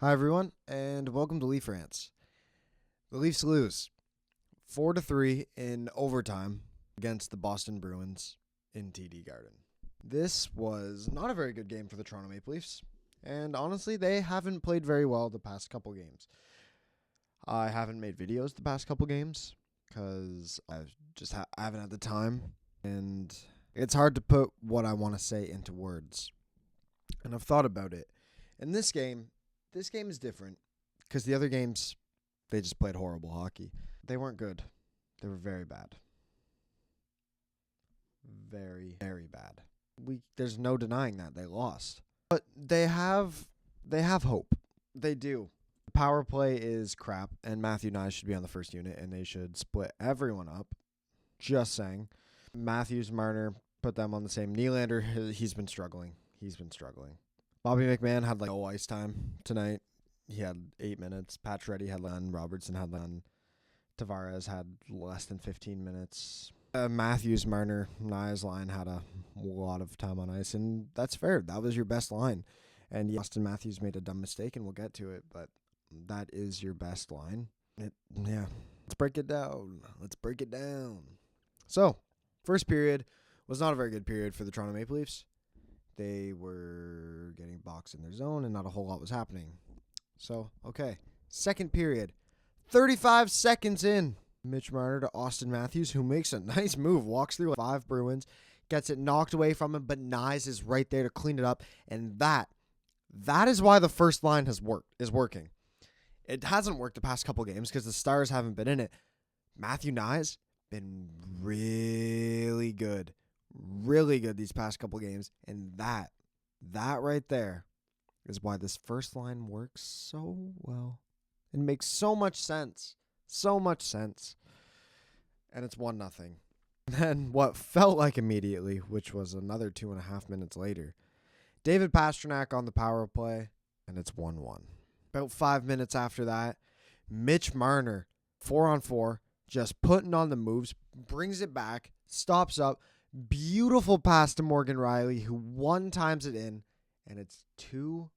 Hi everyone, and welcome to Leaf Rants. The Leafs lose 4-3 in overtime against the Boston Bruins in TD Garden. This was not a very good game for the Toronto Maple Leafs, and honestly, they haven't played very well the past couple games. I haven't made videos the past couple games because I haven't had the time, and it's hard to put what I want to say into words. And I've thought about it. In this game is different because the other games, they just played horrible hockey. They weren't good. They were very bad. Very, very bad. There's no denying that they lost. But they have hope. They do. The power play is crap, and Matthew Nyes should be on the first unit, and they should split everyone up. Just saying. Matthews, Marner, put them on the same. Nylander, he's been struggling. Bobby McMahon had no ice time tonight. He had 8 minutes. Pacioretty had none. Robertson had none. Tavares had less than 15 minutes. Matthews, Marner, Nyes line had a lot of time on ice, and that's fair. That was your best line. And Austin Matthews made a dumb mistake, and we'll get to it, but that is your best line. Let's break it down. So, first period was not a very good period for the Toronto Maple Leafs. They were getting boxed in their zone, and not a whole lot was happening. So, okay. Second period, 35 seconds in. Mitch Marner to Austin Matthews, who makes a nice move, walks through 5 Bruins, gets it knocked away from him, but Nyes is right there to clean it up, and that is why the first line is working. It hasn't worked the past couple games because the Stars haven't been in it. Matthew Nyes been really good these past couple games, and that right there is why this first line works so well. It makes so much sense, and it's 1-0. Then what felt like immediately, which was another 2.5 minutes later, David Pastrnak on the power play, and it's 1-1. About 5 minutes after that, Mitch Marner, 4-on-4, just putting on the moves, brings it back, stops up, beautiful pass to Morgan Riley, who one-times it in, and it's 2-1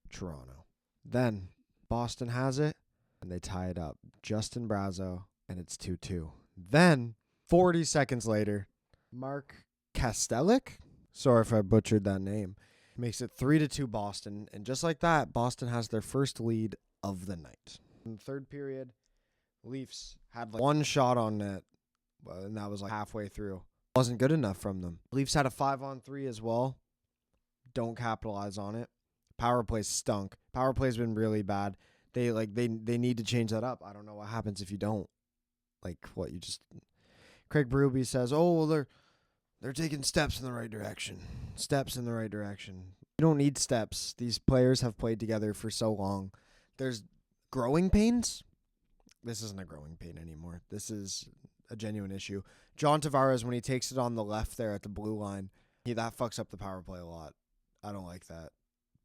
Toronto. Then Boston has it, and they tie it up. Justin Brazeau, and it's 2-2. Then, 40 seconds later, Mark Kastelik, sorry if I butchered that name, makes it 3-2 Boston, and just like that, Boston has their first lead of the night. In the third period, Leafs had one shot on net, and that was halfway through. Wasn't good enough from them. Leafs had a 5-on-3 as well. Don't capitalize on it. Power play stunk. Power play's been really bad. They need to change that up. I don't know what happens if you don't. Craig Berube says, "Oh, well, they're taking steps in the right direction. You don't need steps. These players have played together for so long. There's growing pains. This isn't a growing pain anymore. This is a genuine issue. John Tavares, when he takes it on the left there at the blue line, that fucks up the power play a lot. I don't like that.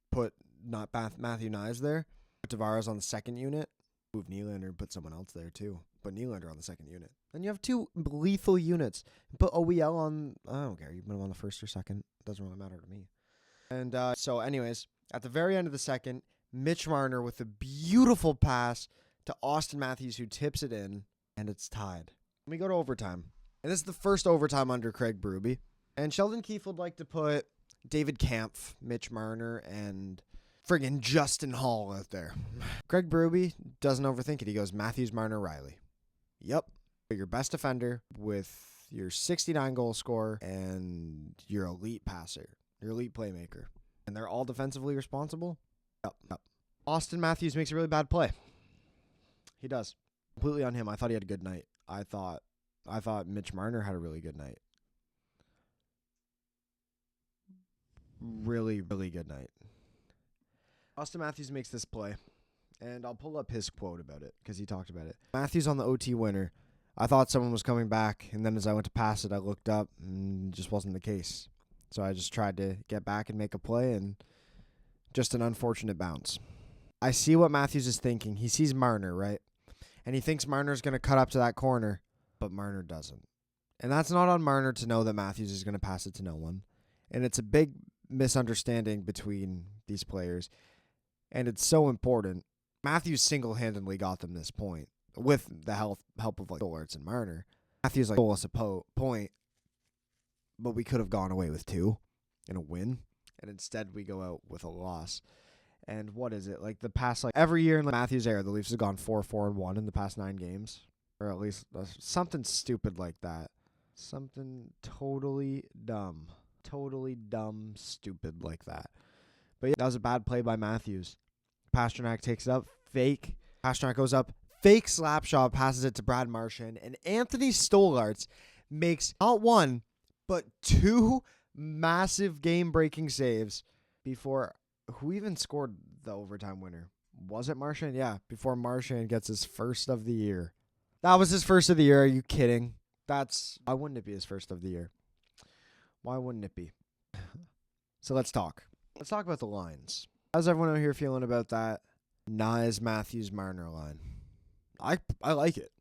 Put not Matthew Nyes there. Put Tavares on the second unit. Move Nylander and put someone else there too. Put Nylander on the second unit. Then you have 2 lethal units. Put OEL on. I don't care. You put him on the first or second. It doesn't really matter to me. And so anyways, at the very end of the second, Mitch Marner with a beautiful pass to Austin Matthews, who tips it in, and it's tied. We go to overtime. And this is the first overtime under Craig Berube. And Sheldon Keefe would like to put David Kampf, Mitch Marner, and friggin' Justin Hall out there. Craig Berube doesn't overthink it. He goes Matthews, Marner, Riley. Yep. Your best defender with your 69 goal scorer and your elite passer, your elite playmaker. And they're all defensively responsible? Yep. Austin Matthews makes a really bad play. He does. Completely on him. I thought he had a good night. I thought Mitch Marner had a really good night. Really, really good night. Austin Matthews makes this play, and I'll pull up his quote about it because he talked about it. Matthews on the OT winner. I thought someone was coming back, and then as I went to pass it, I looked up, and it just wasn't the case. So I just tried to get back and make a play, and just an unfortunate bounce. I see what Matthews is thinking. He sees Marner, right? And he thinks Marner's going to cut up to that corner, but Marner doesn't. And that's not on Marner to know that Matthews is going to pass it to no one. And it's a big misunderstanding between these players. And it's so important. Matthews single-handedly got them this point with the help of like Stoltz and Marner. Matthews like stole us a point, but we could have gone away with 2 and a win, and instead we go out with a loss. And what is it? Like the past, like every year in the Matthews era, the Leafs have gone 4-4-1 in the past 9 games, or at least something stupid like that. Something totally dumb, stupid like that. But yeah, that was a bad play by Matthews. Pastrnak takes it up, fake. Pastrnak goes up, fake slap shot, passes it to Brad Marchand, and Anthony Stoltz makes not 1, but 2 massive game-breaking saves before who even scored the overtime winner? Was it Marchand? Yeah, before Marchand gets his first of the year. That was his first of the year. Are you kidding? Why wouldn't it be his first of the year? Why wouldn't it be? So let's talk. Let's talk about the lines. How's everyone out here feeling about that Nyes Matthews Marner line? I like it.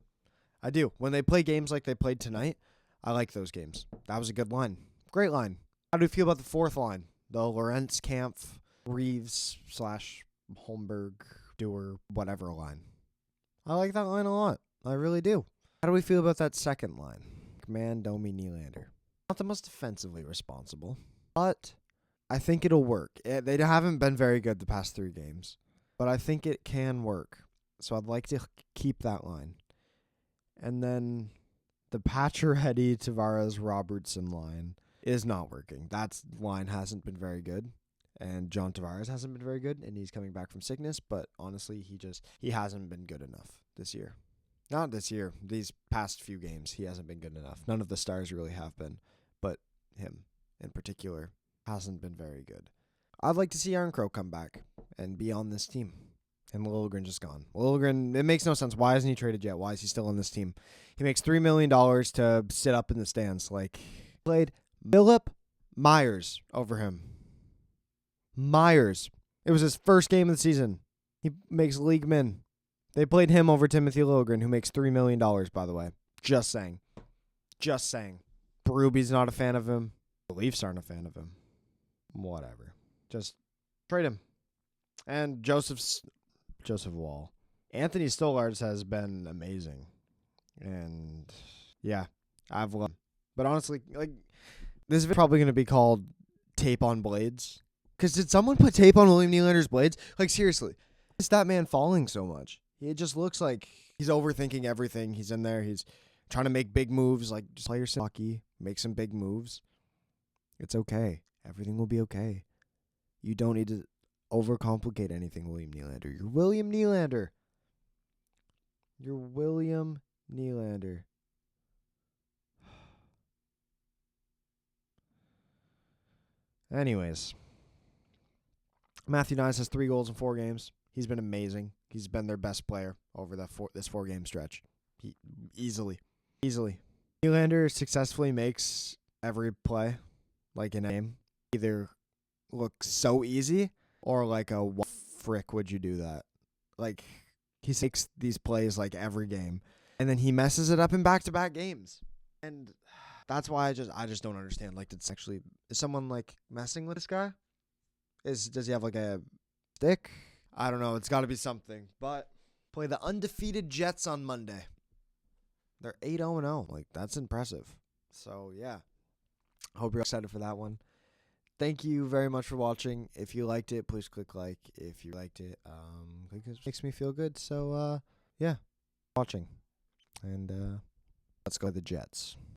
I do. When they play games like they played tonight, I like those games. That was a good line. Great line. How do you feel about the 4th line? The Lorentz, Kampf, Reeves / Holmberg, Dewar, whatever line. I like that line a lot. I really do. How do we feel about that 2nd line? McMahon, Domi, Nylander. Not the most defensively responsible, but I think it'll work. They haven't been very good the past 3 games, but I think it can work. So I'd like to keep that line. And then the Pacioretty, Tavares, Robertson line is not working. That line hasn't been very good. And John Tavares hasn't been very good, and he's coming back from sickness. But honestly, he hasn't been good enough this year. Not this year. These past few games, he hasn't been good enough. None of the stars really have been, but him in particular hasn't been very good. I'd like to see Aaron Crow come back and be on this team. And Liljegren just gone. Liljegren, it makes no sense. Why isn't he traded yet? Why is he still on this team? He makes $3 million to sit up in the stands. Like, played Philip Myers over him. Myers. It was his first game of the season. He makes league min. They played him over Timothy Liljegren, who makes $3 million, by the way. Just saying. Berube's not a fan of him. The Leafs aren't a fan of him. Whatever. Just trade him. And Joseph Wall. Anthony Stoltz has been amazing. And yeah, I've loved him. But honestly, like, this is probably going to be called Tape on Blades. Because did someone put tape on William Nylander's blades? Like, seriously. Is that man falling so much? It just looks like he's overthinking everything. He's in there. He's trying to make big moves. Like, just play your hockey. Make some big moves. It's okay. Everything will be okay. You don't need to overcomplicate anything, William Nylander. You're William Nylander. You're William Nylander. Anyways. Matthew Nyes has 3 goals in 4 games. He's been amazing. He's been their best player over this 4-game stretch. Easily. Nylander successfully makes every play, like in a game, either look so easy or like a what frick would you do that? Like, he makes these plays like every game, and then he messes it up in back-to-back games. And that's why I just don't understand. Like, is someone like messing with this guy? Does he have like a stick? I don't know. It's got to be something. But play the undefeated Jets on Monday. They're 8-0-0. Like, that's impressive. So, yeah. I hope you're excited for that one. Thank you very much for watching. If you liked it, please click like. If you liked it, it makes me feel good. So, yeah. Watching. And let's go to the Jets.